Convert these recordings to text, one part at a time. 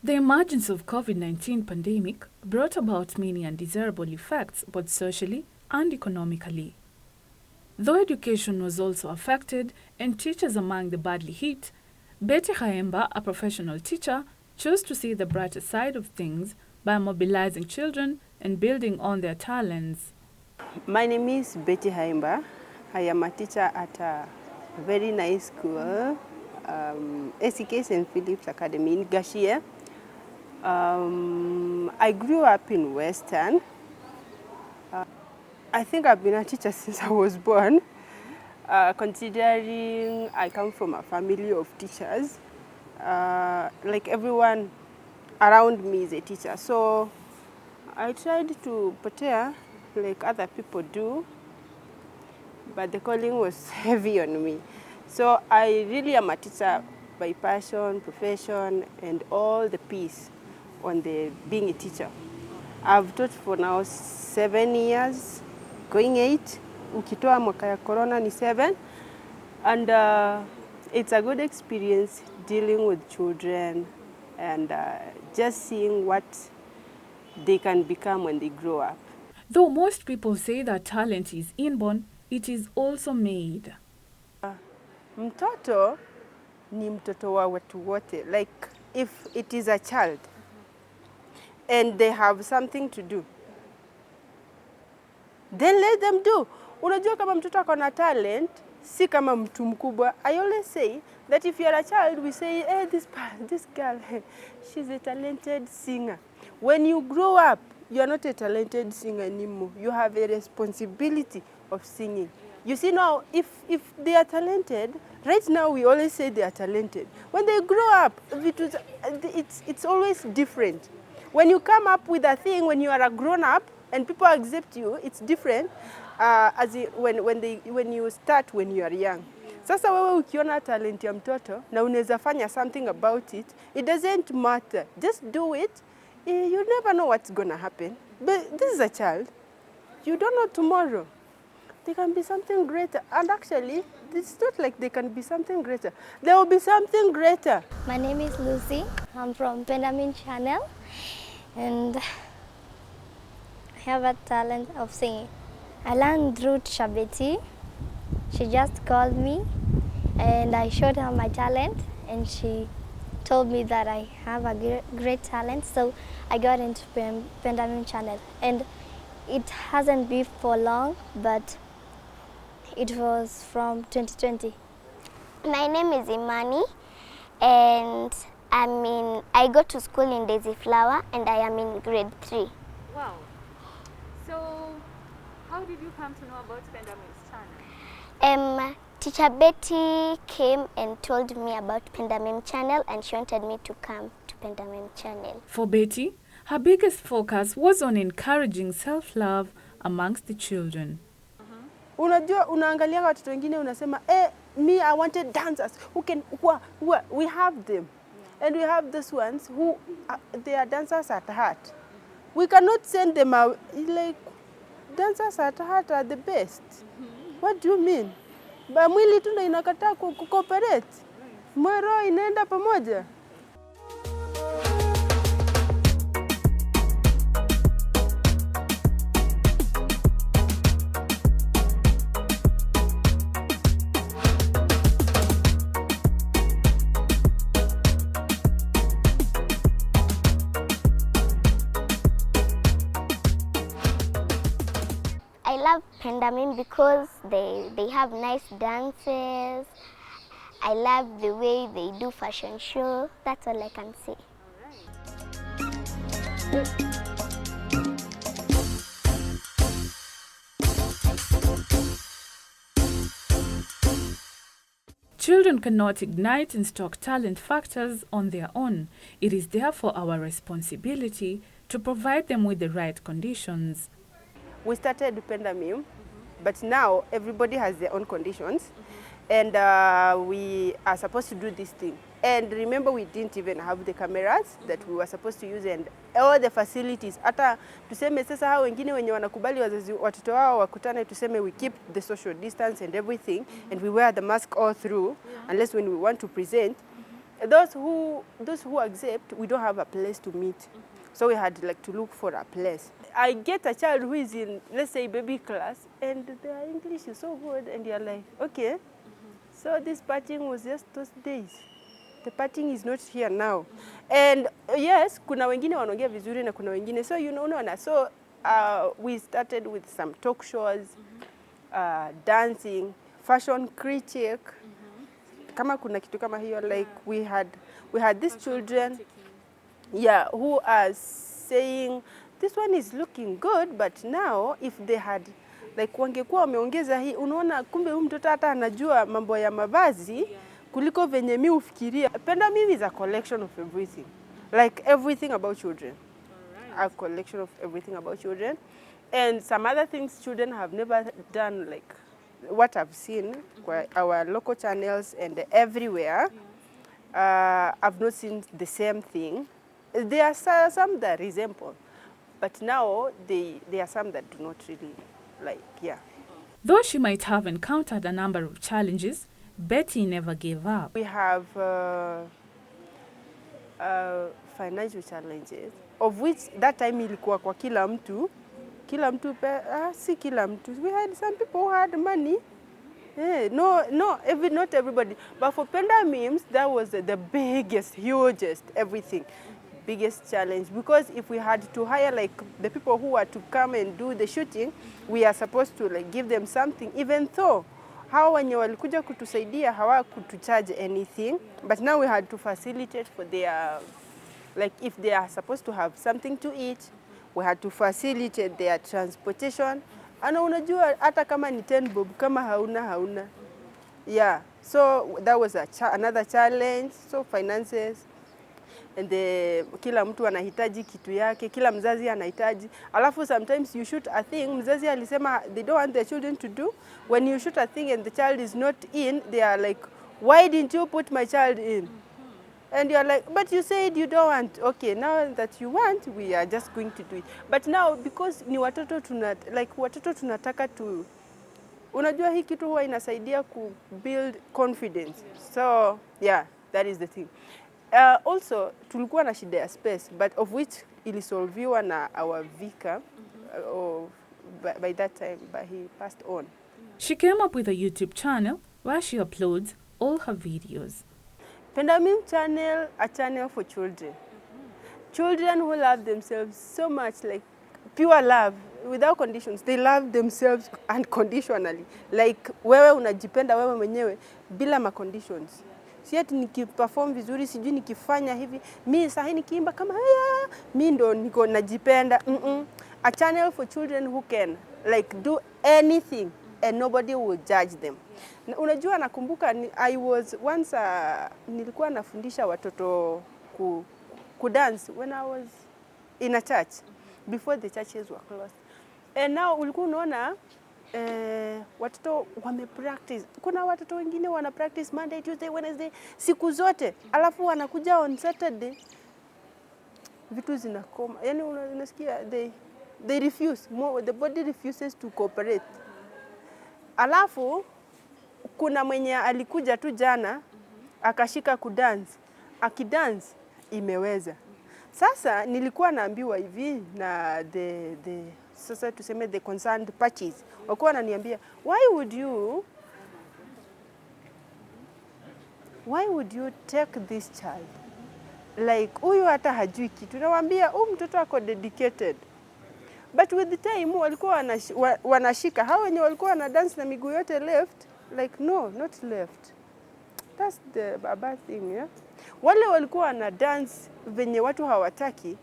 The emergence of COVID-19 pandemic brought about many undesirable effects both socially and economically. Though education was also affected and teachers among the badly hit, Betty Khaemba, a professional teacher, chose to see the brighter side of things by mobilizing children and building on their talents. My name is Betty Khaemba. I am a teacher at a very nice school, SEK St. Philip's Academy in Gashie. I grew up in Western. I think I've been a teacher since I was born, considering I come from a family of teachers. Like everyone around me is a teacher, so I tried to prepare like other people do, but the calling was heavy on me. So I really am a teacher by passion, profession, and all the piece on the being a teacher. I've taught for now 7 years, going 8. Ukitoa mwaka ya corona ni 7. And it's a good experience dealing with children and just seeing what they can become when they grow up. Though most people say that talent is inborn, it is also made. Mtoto ni mtoto wa watu wote. Like if it is a child and they have something to do, then let them do. Unajua kama mtoto akona talent, si kama mtu mkubwa. I always say that if you are a child, we say, hey, this girl, she's a talented singer. When you grow up, you are not a talented singer anymore. You have a responsibility of singing. You see now, if they are talented, right now we always say they are talented. When they grow up, it's always different. When you come up with a thing, when you are a grown-up and people accept you, it's different when you start when you are young. Sasa wewe ukiona talent ya mtoto na unaweza fanya something about it, it doesn't matter. Just do it. You never know what's going to happen. But this is a child. You don't know tomorrow. They can be something greater. And actually, it's not like they can be something greater. There will be something greater. My name is Lucy. I'm from Pendamin Channel. And I have a talent of singing. I learned through Betty. She just called me and I showed her my talent and she told me that I have a great talent, so I got into Pendamin Channel. And it hasn't been for long, but it was from 2020. My name is Imani, and I go to school in Daisy Flower, and I am in grade 3. Wow. So, how did you come to know about Pendamin's channel? Teacher Betty came and told me about Pendamin Channel, and she wanted me to come to Pendamin Channel. For Betty, her biggest focus was on encouraging self-love amongst the children. Unajua unaangalia watoto wengine unasema me I wanted dancers who can we have them. Yeah. And we have those ones who they are dancers at heart. We cannot send them out like dancers at heart are the best. What do you mean? Ba mwili tu ndio inakataa cooperate. Mwero inaenda pamoja. I love Pendamin because they have nice dances. I love the way they do fashion show. That's all I can say. Children cannot ignite and stoke talent factors on their own. It is therefore our responsibility to provide them with the right conditions. We started Pendamin, but now everybody has their own conditions, and we are supposed to do this thing. And remember, we didn't even have the cameras that we were supposed to use and all the facilities. Hata tuseme sasa hao wengine wenye wanakubali wazazi watoto wao wakutane, tuseme we keep the social distance and everything, and we wear the mask all through, unless when we want to present. those who accept, we don't have a place to meet. So we had like to look for a place. I get a child who is in, let's say, baby class, and their English is so good, and you're like, okay, so this partying was just those days. The partying is not here now. And yes, kuna wengine wanaongea vizuri na kuna wengine. So you know, so we started with some talk shows, dancing, fashion critic. Kama kuna kitu kama hiyo, like we had these children, yeah, who are saying this one is looking good, but now if they had like wangekuwa wameongeza hii, unaona kumbe huyu mtoto hata anajua mambo ya mavazi kuliko venye mimi ufikiria. Penda mimi is a collection of everything, like everything about children. A collection of everything about children, and some other things children have never done, like what I've seen our local channels and everywhere. I've not seen the same thing. There are some that resemble, but now there are some that do not really like, yeah. Though she might have encountered a number of challenges, Betty never gave up. We have financial challenges, of which that time ilikuwa kwa kila mtu si kila mtu. We had some people who had money. Not everybody. But for Penda Memes, that was the biggest, hugest, everything. Biggest challenge, because if we had to hire like the people who are to come and do the shooting, we are supposed to like give them something, even though hawa wenye walikuja kutusaidia hawakutucharge anything, but now we had to facilitate for their, like if they are supposed to have something to eat, we had to facilitate their transportation. Ana unajua hata kama ni 10 bob, kama hauna. Yeah, so that was another challenge. So finances, and kila mtu anahitaji kitu yake, kila mzazi anahitaji. Alafu sometimes you shoot a thing, mzazi alisema they don't want their children to do. When you shoot a thing and the child is not in, they are like, why didn't you put my child in? And you're like, but you said you don't want. Okay, now that you want, we are just going to do it. But now, because ni watoto tunataka to, unajua hii kitu huwa inasaidia ku build confidence. So, yeah, that is the thing. Also, tulikuwa na shida ya space, but of which ilisolviwa na our vicar, by that time, but he passed on. She came up with a YouTube channel where she uploads all her videos. Penda Meme channel, a channel for children. Children who love themselves so much, like pure love, without conditions. They love themselves unconditionally. Like wewe unajipenda wewe mwenyewe bila ma conditions. Si ati nikiperform vizuri, sijui nikifanya hivi, mimi sahi nikiimba kama haya, mimi ndo niko najipenda. A channel for children who can like do anything and nobody will judge them. Unajua nakumbuka I was once nilikuwa nafundisha watoto ku dance when I was in a church before the churches were closed. And now ulikuwa unaona watoto wamepractice. Kuna watoto wengine wana practice Monday, Tuesday, Wednesday, siku zote. Alafu wanakuja on Saturday, vitu zinakoma. Yaani unasikia they refuse. The body refuses to cooperate. Alafu kuna mwenye alikuja tu jana akashika kudance. Akidance imeweza. Sasa nilikuwa naambiwa hivi na sasa tuseme the concerned parties. Wakuwa wananiambia, why would you take this child? Like huyu hata hajui kitu. Nawaambia huyu mtoto ako dedicated. But with the time walikuwa wanashika. Hao wenye walikuwa wana dance na miguu yote left, like no, not left. That's the bad thing, yeah. Wale walikuwa wana dance venye watu hawataki,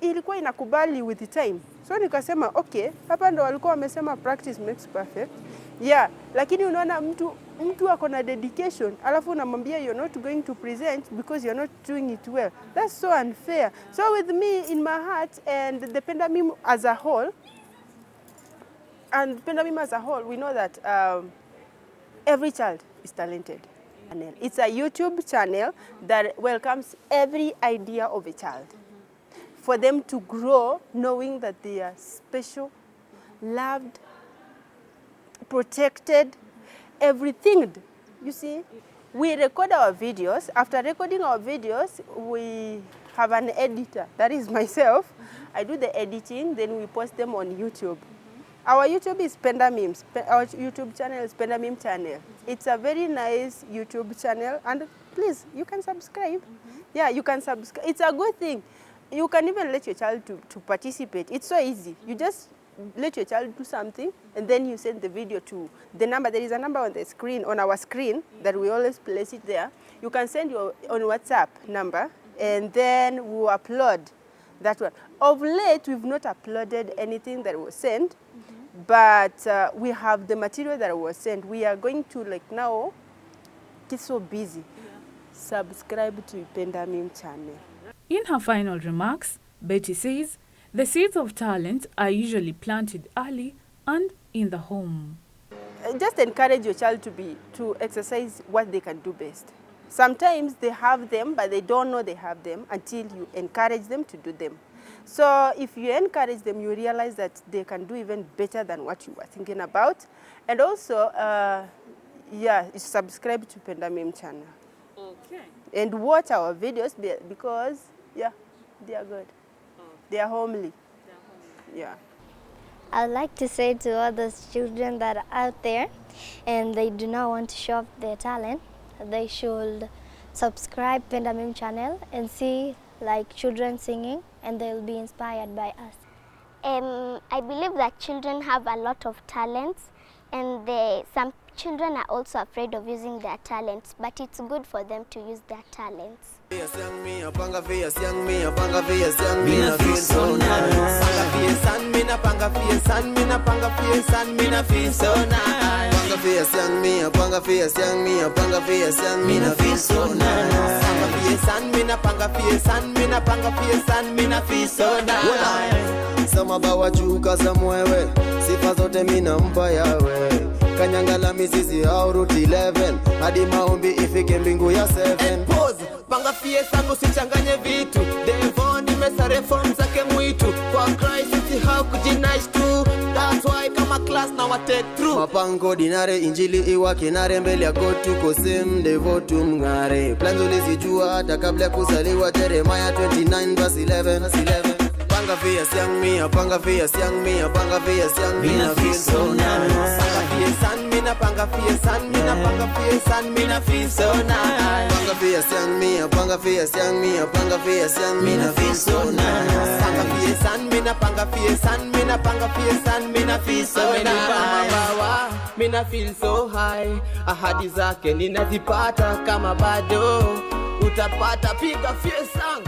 ilikuwa inakubali with the time. So nikasema okay, hapa ndo walikuwa wamesema practice makes perfect. Yeah, lakini unaona mtu ako na dedication, alafu unamwambia you're not going to present because you're not doing it well. That's so unfair. So with me in my heart and the Penda Meme as a whole, we know that every child is talented. It's a YouTube channel that welcomes every idea of a child. For them to grow knowing that they are special, loved, protected, everything. You see? we record our videos. After recording our videos, we have an editor. That is myself. I do the editing, then we post them on YouTube. Our YouTube is Penda Memes. Our YouTube channel is Penda Meme Channel. It's a very nice YouTube channel, and please, you can subscribe. Yeah, you can subscribe. It's a good thing. You can even let your child to participate. It's so easy. You just let your child do something, and then you send the video to the number. There is a number on the screen, on our screen, that we always place it there. You can send your on WhatsApp number, and then we'll upload that one. Of late, we've not uploaded anything that was sent, but we have the material that was sent. We are going to, like now, get so busy. Subscribe to Penda Meme Channel. In her final remarks, Betty says the seeds of talent are usually planted early and in the home. Just encourage your child to exercise what they can do best. Sometimes they have them, but they don't know they have them until you encourage them to do them. So if you encourage them, you realize that they can do even better than what you were thinking about. And also, subscribe to Penda Meme Channel. Okay. And watch our videos because, yeah, they are good. They are homely. Yeah. I'd like to say to all those children that are out there and they do not want to show off their talent, they should subscribe Penda Meme Channel and see like children singing, and they'll be inspired by us. I believe that children have a lot of talents, and some children are also afraid of using their talents, but it's good for them to use their talents. Sama bawachuka samwewe, sifa zote mina mpa yawe. Kanyangala mizizi au route 11, hadi maombi ifike mbingu ya 7. Pose, panga fie sangu sichanganye vitu. Devon nimesa reform zake mwitu. Kwa Christ iti how kujinaish tu. That's why kama class na wa take through. Mapango dinare injili iwa kinare mbele ya God tuko same devo tumngare. Plans ulizijua hata kabla kuzaliwa. Jeremiah 29 verse 11. Panga fia siang mia, panga fia siang mia, panga fia siang mia, feel so nice. Panga fie san mina, panga fie san mina, panga fie san mina, feel so nice. Panga fia siang mia, panga fia siang mia, panga fia siang mina, feel so nice. Panga fie san mina, panga fie san mina, panga fie san mina, feel so nice. Bawa, mina feel so high. Ahadi zake ninazipata kama bado utapata, piga fie sang.